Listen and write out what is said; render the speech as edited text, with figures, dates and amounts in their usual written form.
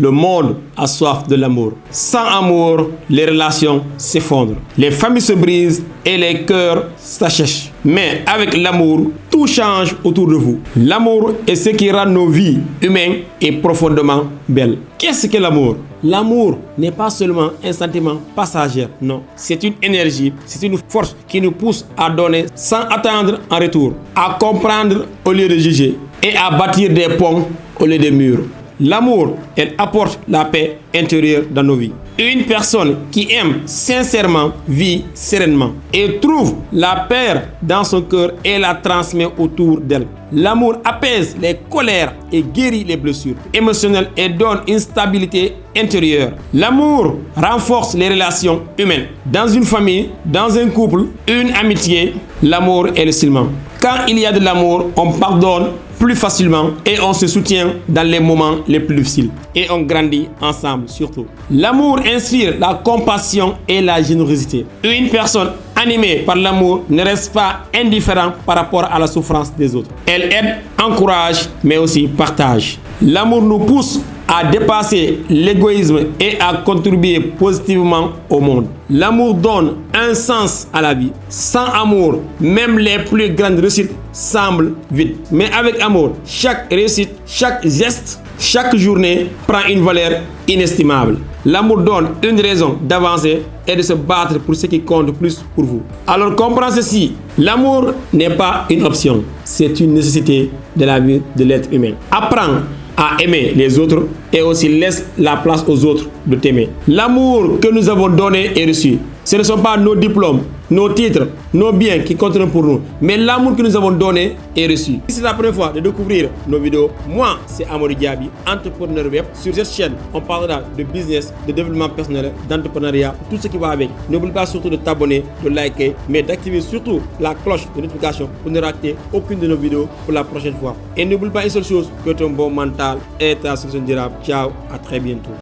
Le monde a soif de l'amour. Sans amour, les relations s'effondrent. Les familles se brisent et les cœurs s'achèchent. Mais avec l'amour, tout change autour de vous. L'amour est ce qui rend nos vies humaines et profondément belles. Qu'est-ce que l'amour? L'amour n'est pas seulement un sentiment passager, non. C'est une énergie, c'est une force qui nous pousse à donner sans attendre en retour, à comprendre au lieu de juger et à bâtir des ponts au lieu de murs. L'amour, elle apporte la paix intérieure dans nos vies. Une personne qui aime sincèrement vit sereinement et trouve la paix dans son cœur et la transmet autour d'elle. L'amour apaise les colères et guérit les blessures émotionnelles et donne une stabilité intérieure. L'amour renforce les relations humaines. Dans une famille, dans un couple, une amitié, l'amour est le ciment. Quand il y a de l'amour, on pardonne plus facilement et on se soutient dans les moments les plus difficiles. Et on grandit ensemble surtout. L'amour inspire la compassion et la générosité. Une personne animée par l'amour ne reste pas indifférente par rapport à la souffrance des autres. Elle aide, encourage, mais aussi partage. L'amour nous pousse à dépasser l'égoïsme et à contribuer positivement au monde. L'amour donne un sens à la vie. Sans amour, même les plus grandes réussites semblent vides. Mais avec amour, chaque réussite, chaque geste, chaque journée prend une valeur inestimable. L'amour donne une raison d'avancer et de se battre pour ce qui compte plus pour vous. Alors comprends ceci, l'amour n'est pas une option, c'est une nécessité de la vie de l'être humain. Apprends à aimer les autres et aussi laisse la place aux autres de t'aimer. L'amour que nous avons donné et reçu, ce ne sont pas nos diplômes, nos titres, nos biens qui compteront pour nous, mais l'amour que nous avons donné et reçu. Si c'est la première fois de découvrir nos vidéos, moi c'est Amadou Diaby, entrepreneur web. Sur cette chaîne, on parlera de business, de développement personnel, d'entrepreneuriat, tout ce qui va avec. N'oublie pas surtout de t'abonner, de liker, mais d'activer surtout la cloche de notification pour ne rater aucune de nos vidéos pour la prochaine fois. Et n'oublie pas une seule chose, que ton bon mental est ta solution durable. Ciao, à très bientôt.